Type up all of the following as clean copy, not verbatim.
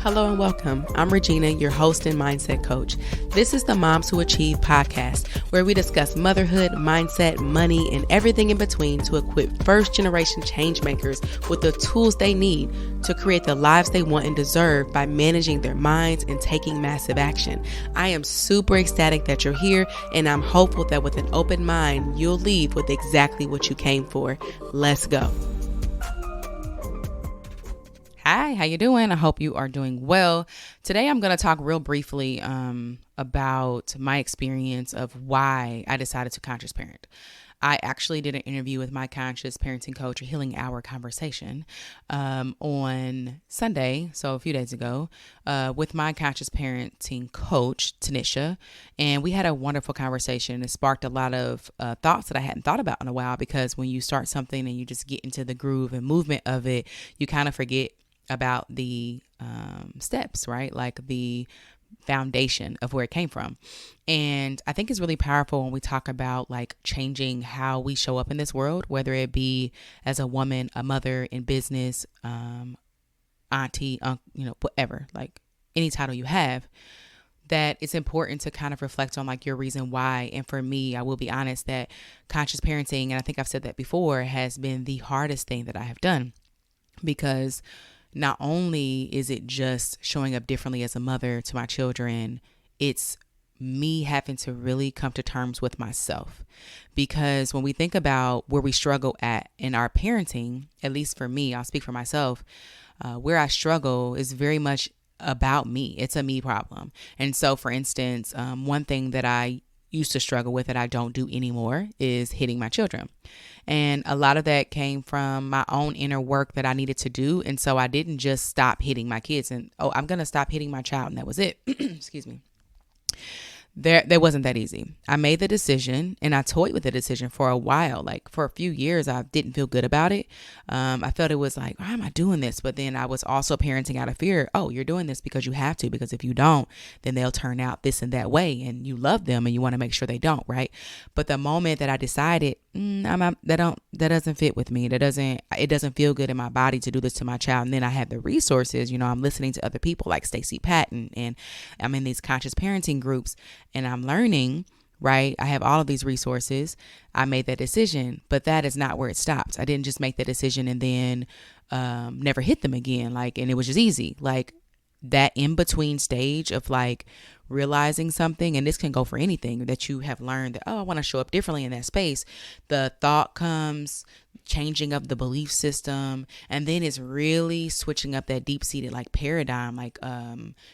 Hello and welcome. I'm Regina, your host and mindset coach. This is the Moms Who Achieve podcast, where we discuss motherhood, mindset, money, and everything in between to equip first-generation change makers with the tools they need to create the lives they want and deserve by managing their minds and taking massive action. I am super ecstatic that you're here, and I'm hopeful that with an open mind, you'll leave with exactly what you came for. Let's go. Hi, how you doing? I hope you are doing well. Today I'm going to talk real briefly about my experience of why I decided to conscious parent. I actually did an interview with my conscious parenting coach, a Healing Hour conversation, on Sunday, so a few days ago, with my conscious parenting coach, Tanisha, and we had a wonderful conversation. It sparked a lot of thoughts that I hadn't thought about in a while, because when you start something and you just get into the groove and movement of it, you kind of forget about the steps, right? Like the foundation of where it came from. And I think it's really powerful when we talk about like changing how we show up in this world, whether it be as a woman, a mother, in business, auntie, whatever, like any title you have, that it's important to kind of reflect on like your reason why. And for me, I will be honest that conscious parenting, and I think I've said that before, has been the hardest thing that I have done, because not only is it just showing up differently as a mother to my children, it's me having to really come to terms with myself. Because when we think about where we struggle at in our parenting, at least for me, I'll speak for myself, where I struggle is very much about me. It's a me problem. And so, for instance, one thing that I used to struggle with that I don't do anymore is hitting my children. And a lot of that came from my own inner work that I needed to do. And so I didn't just stop hitting my kids and, I'm going to stop hitting my child, and that was it. Excuse me. There wasn't that easy. I made the decision, and I toyed with the decision for a while. Like for a few years, I didn't feel good about it. I felt it was like, why am I doing this? But then I was also parenting out of fear. Oh, you're doing this because you have to, because if you don't, then they'll turn out this and that way, and you love them and you want to make sure they don't, right? But the moment that I decided, that doesn't fit with me. It doesn't feel good in my body to do this to my child. And then I have the resources, I'm listening to other people like Stacey Patton, and I'm in these conscious parenting groups, and I'm learning, right? I have all of these resources. I made that decision, but that is not where it stops. I didn't just make that decision and then never hit them again. And it was just easy. Like that in between stage of like realizing something, and this can go for anything that you have learned that, I want to show up differently in that space. The thought comes, changing of the belief system, and then it's really switching up that deep-seated like paradigm, like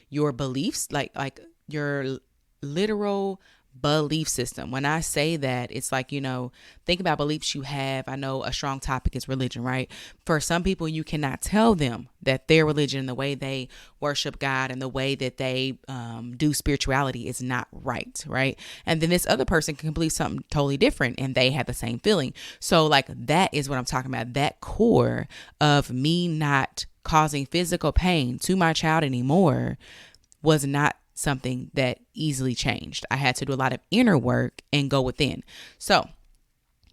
your beliefs, like your literal belief system. When I say that, it's like, think about beliefs you have. I know a strong topic is religion, right? For some people, you cannot tell them that their religion, the way they worship God and the way that they do spirituality is not right, right? And then this other person can believe something totally different, and they have the same feeling. So like that is what I'm talking about. That core of me not causing physical pain to my child anymore was not something that easily changed. I had to do a lot of inner work and go within. So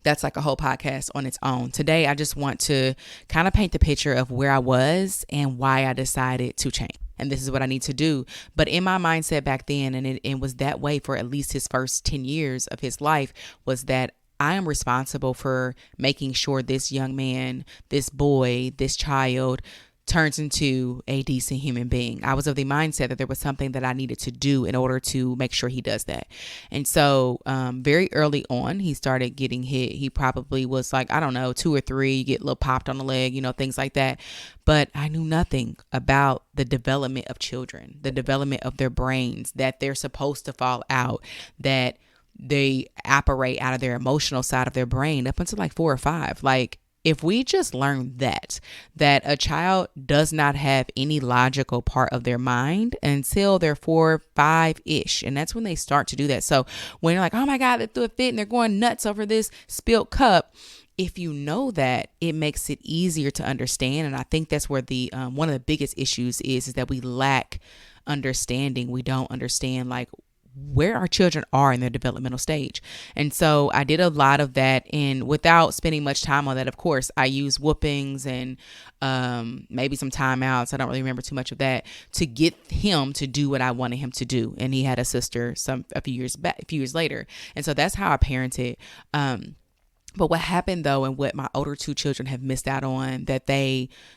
that's like a whole podcast on its own. Today, I just want to kind of paint the picture of where I was and why I decided to change. And this is what I need to do. But in my mindset back then, and it was that way for at least his first 10 years of his life, was that I am responsible for making sure this young man, this boy, this child turns into a decent human being. I was of the mindset that there was something that I needed to do in order to make sure he does that. And so very early on, he started getting hit. He probably was like, 2 or 3, you get a little popped on the leg, things like that. But I knew nothing about the development of children, the development of their brains, that they're supposed to fall out, that they operate out of their emotional side of their brain up until like 4 or 5. Like, if we just learn that a child does not have any logical part of their mind until they're 4, 5-ish. And that's when they start to do that. So when you're like, oh my God, they threw a fit and they're going nuts over this spilled cup. If you know that, it makes it easier to understand. And I think that's where the one of the biggest issues is that we lack understanding. We don't understand like where our children are in their developmental stage. And so I did a lot of that, and without spending much time on that, of course, I used whoopings and maybe some timeouts. I don't really remember too much of that to get him to do what I wanted him to do. And he had a sister a few years later. And so that's how I parented. But what happened though, and what my older two children have missed out on that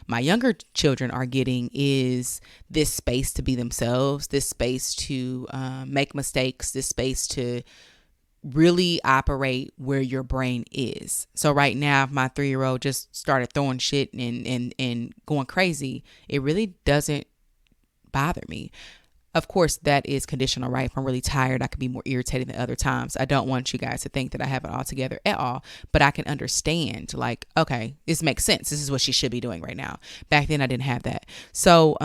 my younger children are getting, is this space to be themselves, this space to make mistakes, this space to really operate where your brain is. So right now, if my 3-year-old just started throwing shit and going crazy, it really doesn't bother me. Of course, that is conditional, right? If I'm really tired, I can be more irritated than other times. I don't want you guys to think that I have it all together at all, but I can understand, like, okay, this makes sense. This is what she should be doing right now. Back then, I didn't have that. So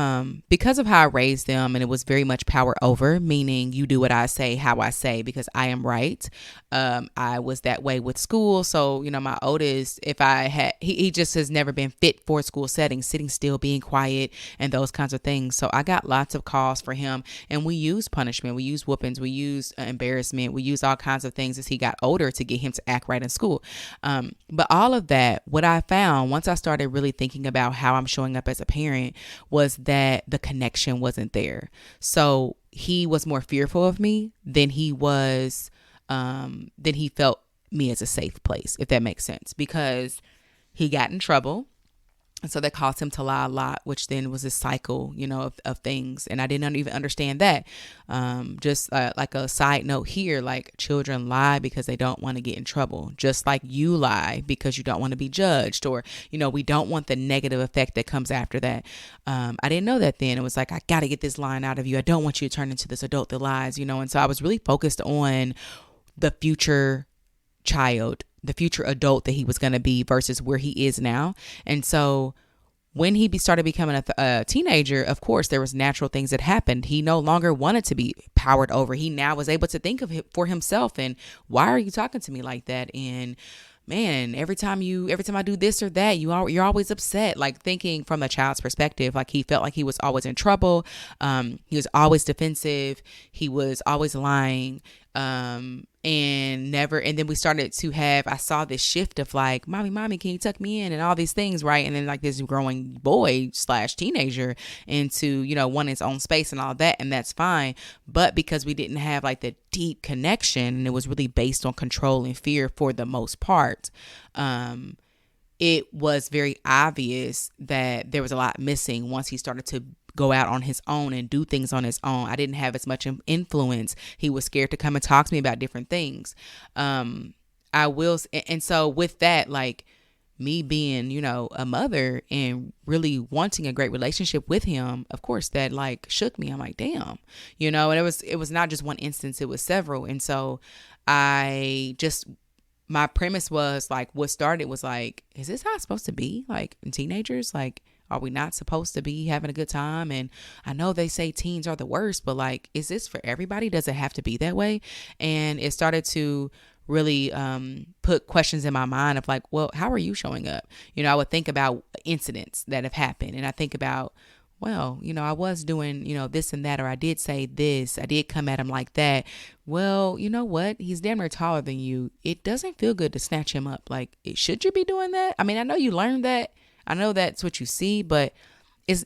because of how I raised them, and it was very much power over, meaning you do what I say, how I say, because I am right. I was that way with school. So, my oldest, he just has never been fit for a school setting, sitting still, being quiet, and those kinds of things. So I got lots of calls for him. And we use punishment, we use whoopings, we use embarrassment, we use all kinds of things as he got older to get him to act right in school. But all of that, what I found once I started really thinking about how I'm showing up as a parent, was that the connection wasn't there. So he was more fearful of me than he felt me as a safe place, if that makes sense, because he got in trouble. And so that caused him to lie a lot, which then was a cycle, of things. And I didn't even understand that. Just like a side note here, like children lie because they don't want to get in trouble, just like you lie because you don't want to be judged, or, we don't want the negative effect that comes after that. I didn't know that then. It was like, I got to get this line out of you. I don't want you to turn into this adult that lies, And so I was really focused on the future child, the future adult that he was going to be versus where he is now. And so when he started becoming a teenager, of course, there was natural things that happened. He no longer wanted to be powered over. He now was able to think of it for himself. And why are you talking to me like that? And man, every time I do this or that, you're always upset. Like, thinking from the child's perspective, like he felt like he was always in trouble. He was always defensive. He was always lying. And then we started to I saw this shift of like, mommy, can you tuck me in, and all these things, right? And then like this growing boy / teenager into, wanting his own space and all that. And that's fine. But because we didn't have like the deep connection, and it was really based on control and fear for the most part, it was very obvious that there was a lot missing once he started to go out on his own and do things on his own. I didn't have as much influence. He was scared to come and talk to me about different things. And so with that, like me being, a mother and really wanting a great relationship with him, of course that like shook me. I'm like, damn, and it was not just one instance, it was several. And so my premise was like, what started was like, is this how it's supposed to be? Like in teenagers, like, are we not supposed to be having a good time? And I know they say teens are the worst, but like, is this for everybody? Does it have to be that way? And it started to really put questions in my mind of like, well, how are you showing up? I would think about incidents that have happened, and I think about, well, I was doing, this and that, or I did say this, I did come at him like that. Well, you know what? He's damn near taller than you. It doesn't feel good to snatch him up. Like, should you be doing that? I mean, I know you learned that. I know that's what you see, but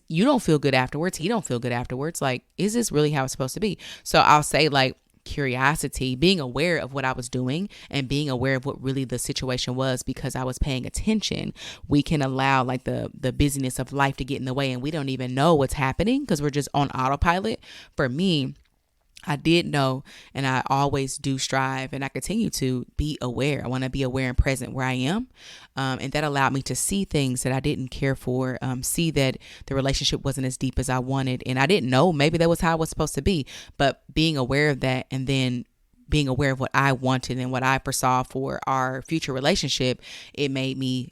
you don't feel good afterwards. He don't feel good afterwards. Like, is this really how it's supposed to be? So I'll say like curiosity, being aware of what I was doing and being aware of what really the situation was, because I was paying attention. We can allow like the busyness of life to get in the way, and we don't even know what's happening because we're just on autopilot. For me, I did know, and I always do strive, and I continue to be aware. I want to be aware and present where I am. And that allowed me to see things that I didn't care for, see that the relationship wasn't as deep as I wanted. And I didn't know, maybe that was how it was supposed to be, but being aware of that, and then being aware of what I wanted and what I foresaw for our future relationship, it made me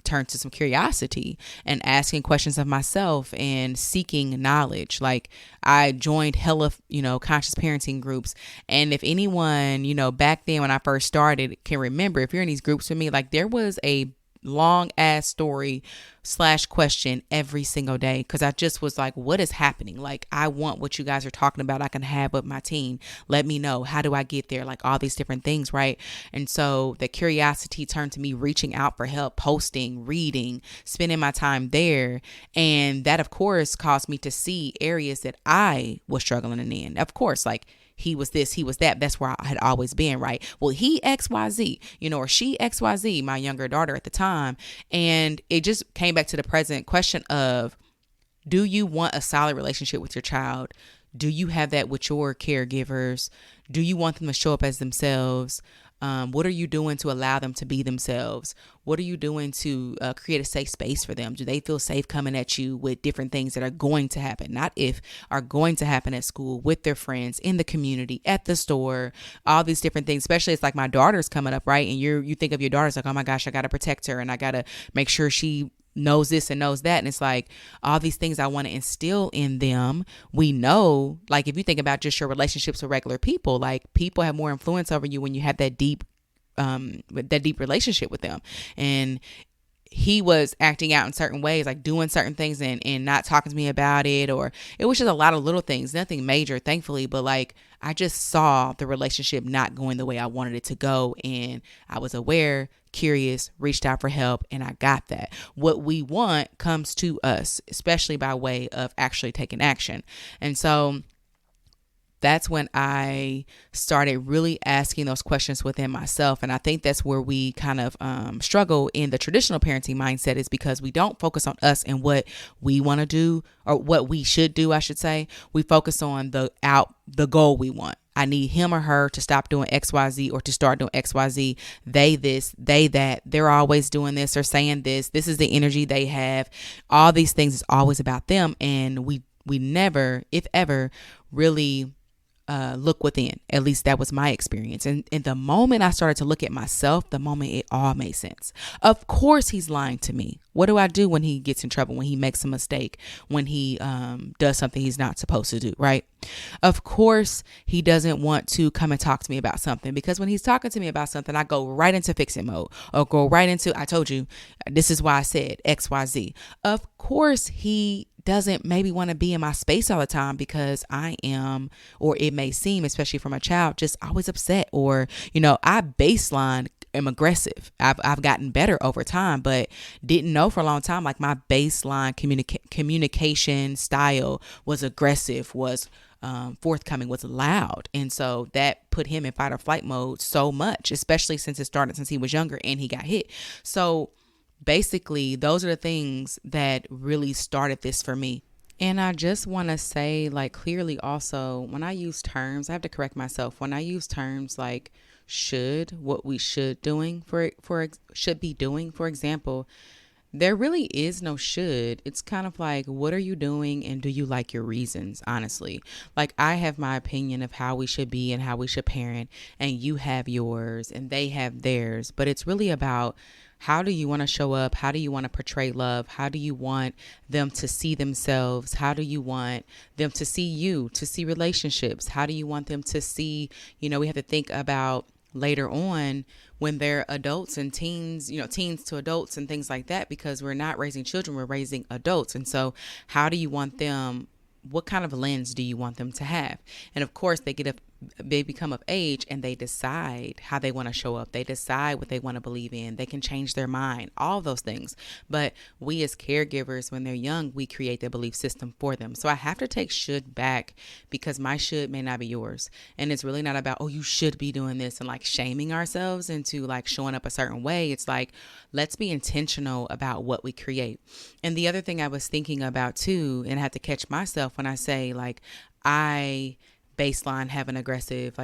turn to some curiosity and asking questions of myself and seeking knowledge. Like, I joined hella, conscious parenting groups. And if anyone, back then when I first started can remember, if you're in these groups with me, like there was a long ass story slash question every single day because I just was like, what is happening? Like, I want what you guys are talking about. I can have with my teen. Let me know. How do I get there? Like all these different things, right? And so the curiosity turned to me reaching out for help, posting, reading, spending my time there. And that, of course, caused me to see areas that I was struggling in. Of course, like, he was this, he was that. That's where I had always been, right? Well, he XYZ, or she XYZ, my younger daughter at the time. And it just came back to the present question of, do you want a solid relationship with your child? Do you have that with your caregivers? Do you want them to show up as themselves? What are you doing to allow them to be themselves? What are you doing to create a safe space for them? Do they feel safe coming at you with different things that are going to happen, not if, are going to happen at school, with their friends, in the community, at the store, all these different things? Especially, it's like my daughter's coming up, right? And you think of your daughter's like, oh my gosh, I got to protect her and I got to make sure she knows this and knows that. And it's like all these things I want to instill in them. We know, like, if you think about just your relationships with regular people, like, people have more influence over you when you have that deep relationship with them. And he was acting out in certain ways, like doing certain things and not talking to me about it, or it was just a lot of little things, nothing major, thankfully, but like, I just saw the relationship not going the way I wanted it to go. And I was aware, curious, reached out for help, and I got that. What we want comes to us, especially by way of actually taking action. And so that's when I started really asking those questions within myself. And I think that's where we kind of struggle in the traditional parenting mindset, is because we don't focus on us and what we want to do, or what we should do, I should say. We focus on the goal we want. I need him or her to stop doing XYZ or to start doing XYZ. They this, they that. They're always doing this or saying this. This is the energy they have. All these things is always about them. And we never, if ever, really look within. At least that was my experience. And the moment I started to look at myself, the moment it all made sense. Of course he's lying to me. What do I do when he gets in trouble, when he makes a mistake, when he does something he's not supposed to do, right? Of course he doesn't want to come and talk to me about something, because when he's talking to me about something, I go right into fixing mode, or go right into, I told you, this is why I said XYZ. Of course he doesn't maybe want to be in my space all the time, because I am, or it may seem, especially from a child, just always upset, or, I baseline am aggressive. I've gotten better over time, but didn't know for a long time, like, my baseline communication style was aggressive, was forthcoming, was loud. And so that put him in fight or flight mode so much, especially since it started since he was younger and he got hit. So basically, those are the things that really started this for me. And I just want to say, like, clearly also, when I use terms, I have to correct myself. When I use terms like should, what we should be doing, for example, there really is no should. It's kind of like, what are you doing and do you like your reasons, honestly? Like, I have my opinion of how we should be and how we should parent, and you have yours and they have theirs. But it's really about, how do you want to show up? How do you want to portray love? How do you want them to see themselves? How do you want them to see you, to see relationships? How do you want them to see, we have to think about later on when they're adults and teens, teens to adults and things like that, because we're not raising children, we're raising adults. And so how do you want them, what kind of lens do you want them to have? And of course, they become of age and they decide how they want to show up. They decide what they want to believe in. They can change their mind, all those things. But we as caregivers, when they're young, we create their belief system for them. So I have to take should back, because my should may not be yours. And it's really not about, oh, you should be doing this, and like shaming ourselves into like showing up a certain way. It's like, let's be intentional about what we create. And the other thing I was thinking about too, and I have to catch myself when I say, like, I baseline have an aggressive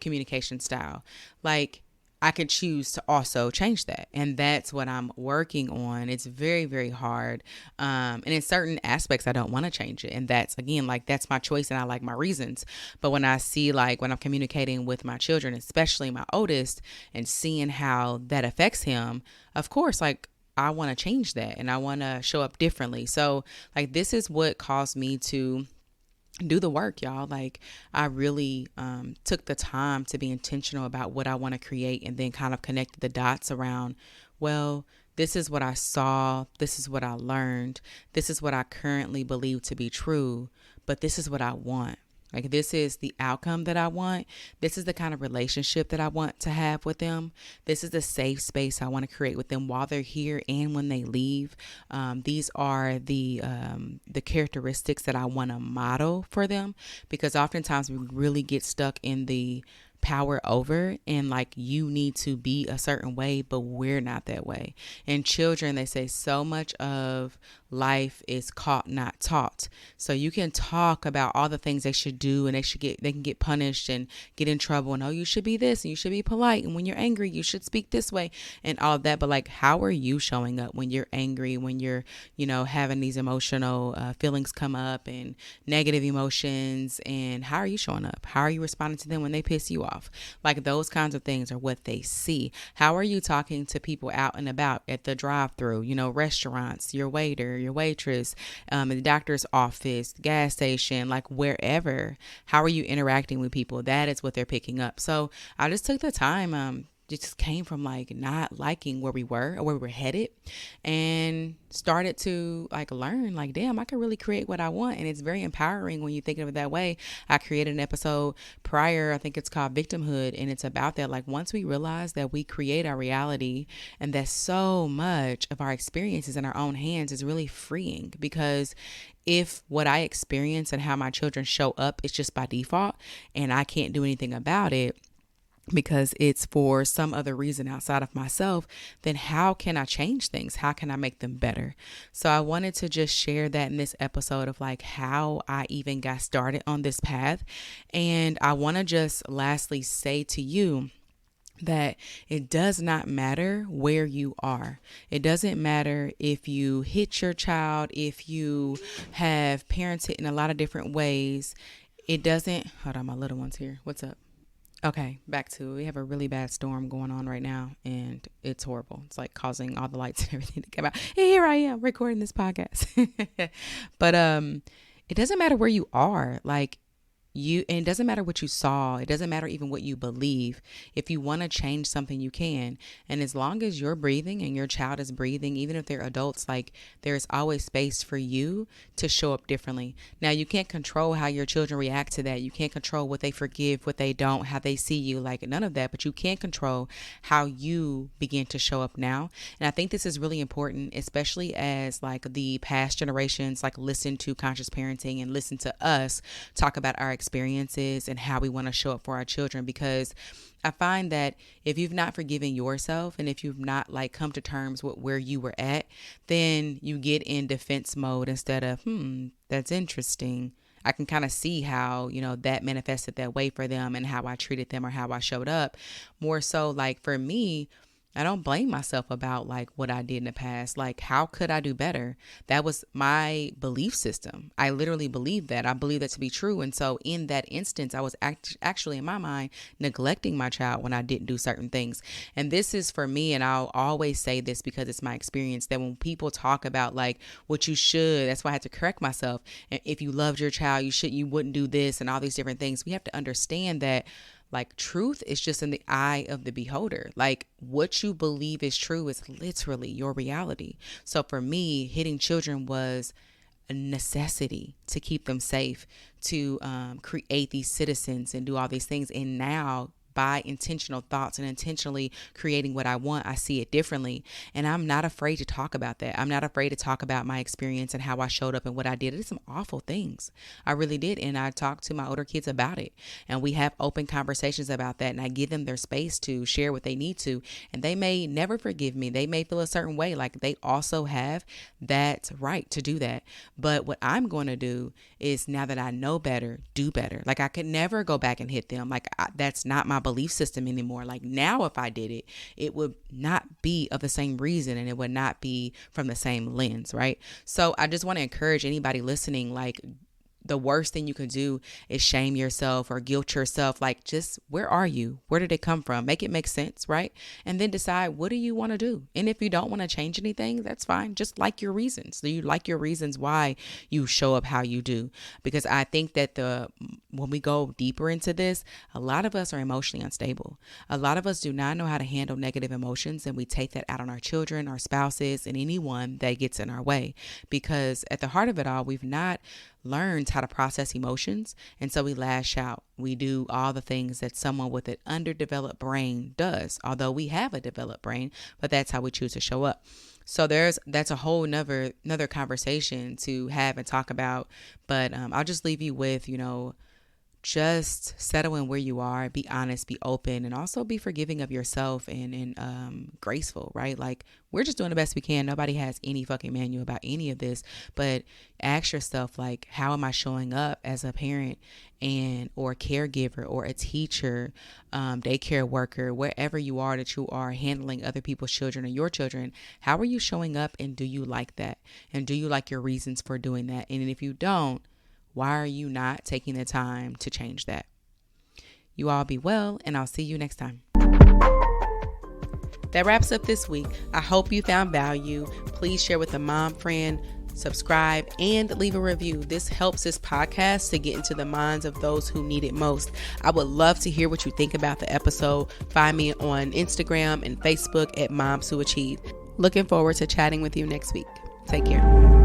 communication style. Like, I could choose to also change that, and that's what I'm working on. It's very, very hard, and in certain aspects I don't want to change it, and that's, again, like, that's my choice and I like my reasons. But when I see, like, when I'm communicating with my children, especially my oldest, and seeing how that affects him, of course, like, I want to change that and I want to show up differently. So, like, this is what caused me to do the work, y'all. Like, I really took the time to be intentional about what I want to create, and then kind of connected the dots around, well, this is what I saw, this is what I learned, this is what I currently believe to be true, but this is what I want. Like, this is the outcome that I want. This is the kind of relationship that I want to have with them. This is the safe space I want to create with them while they're here and when they leave. These are the characteristics that I want to model for them, because oftentimes we really get stuck in the power over, and like, you need to be a certain way, but we're not that way. And children, they say so much of life is caught, not taught. So you can talk about all the things they should do, and they can get punished and get in trouble, and, oh, you should be this and you should be polite, and when you're angry you should speak this way, and all of that. But like, how are you showing up when you're angry, when you're, having these emotional feelings come up and negative emotions, and how are you showing up? How are you responding to them when they piss you off? Like, those kinds of things are what they see. How are you talking to people out and about, at the drive-through, restaurants, your waiter, your waitress, in the doctor's office, gas station, like wherever? How are you interacting with people? That is what they're picking up. So I just took the time, just came from like not liking where we were or where we were headed, and started to like learn, like, damn, I can really create what I want. And it's very empowering when you think of it that way. I created an episode prior, I think it's called Victimhood, and it's about that. Like, once we realize that we create our reality, and that so much of our experiences in our own hands, is really freeing. Because if what I experience and how my children show up is just by default, and I can't do anything about it because it's for some other reason outside of myself, then how can I change things? How can I make them better? So I wanted to just share that in this episode of like how I even got started on this path. And I want to just lastly say to you that it does not matter where you are. It doesn't matter if you hit your child, if you have parented in a lot of different ways. It doesn't, hold on, my little one's here. What's up? Okay, back to, we have a really bad storm going on right now, and it's horrible. It's like causing all the lights and everything to come out. And here I am recording this podcast. But it doesn't matter where you are. Like, and it doesn't matter what you saw. It doesn't matter even what you believe. If you want to change something, you can. And as long as you're breathing and your child is breathing, even if they're adults, like, there's always space for you to show up differently. Now, you can't control how your children react to that. You can't control what they forgive, what they don't, how they see you, like, none of that. But you can control how you begin to show up now. And I think this is really important, especially as like the past generations like listen to conscious parenting and listen to us talk about our experiences and how we want to show up for our children. Because I find that if you've not forgiven yourself, and if you've not like come to terms with where you were at, then you get in defense mode instead of, that's interesting. I can kind of see how, that manifested that way for them, and how I treated them or how I showed up. More so, like, for me, I don't blame myself about like what I did in the past. Like, how could I do better? That was my belief system. I literally believe that. I believe that to be true. And so in that instance, I was actually in my mind neglecting my child when I didn't do certain things. And this is for me, and I'll always say this because it's my experience, that when people talk about like what you should, that's why I had to correct myself. And if you loved your child, you wouldn't do this and all these different things. We have to understand that like truth is just in the eye of the beholder. Like, what you believe is true is literally your reality. So for me, hitting children was a necessity to keep them safe, to create these citizens and do all these things. And now, by intentional thoughts and intentionally creating what I want, I see it differently. And I'm not afraid to talk about that. I'm not afraid to talk about my experience and how I showed up and what I did. I did some awful things. I really did. And I talked to my older kids about it. And we have open conversations about that. And I give them their space to share what they need to. And they may never forgive me. They may feel a certain way. Like, they also have that right to do that. But what I'm going to do is, now that I know better, do better. Like, I could never go back and hit them. Like, that's not my belief system anymore. Like, now if I did it, it would not be of the same reason, and it would not be from the same lens, right? So I just want to encourage anybody listening, like, the worst thing you can do is shame yourself or guilt yourself. Like, just where are you? Where did it come from? Make it make sense, right? And then decide, what do you want to do? And if you don't want to change anything, that's fine. Just like your reasons. Do you like your reasons why you show up how you do? Because I think that when we go deeper into this, a lot of us are emotionally unstable. A lot of us do not know how to handle negative emotions, and we take that out on our children, our spouses, and anyone that gets in our way. Because at the heart of it all, we've not learned how to process emotions, and so we lash out. We do all the things that someone with an underdeveloped brain does, although we have a developed brain, but that's how we choose to show up. So that's a whole another conversation to have and talk about, but I'll just leave you with, just settle in where you are, be honest, be open, and also be forgiving of yourself and graceful, right? Like, we're just doing the best we can. Nobody has any fucking manual about any of this, but ask yourself, like, how am I showing up as a parent or caregiver or a teacher, daycare worker, wherever you are that you are handling other people's children or your children? How are you showing up, and do you like that? And do you like your reasons for doing that? And if you don't, why are you not taking the time to change that? You all be well, and I'll see you next time. That wraps up this week. I hope you found value. Please share with a mom friend, subscribe, and leave a review. This helps this podcast to get into the minds of those who need it most. I would love to hear what you think about the episode. Find me on Instagram and Facebook at Moms Who Achieve. Looking forward to chatting with you next week. Take care.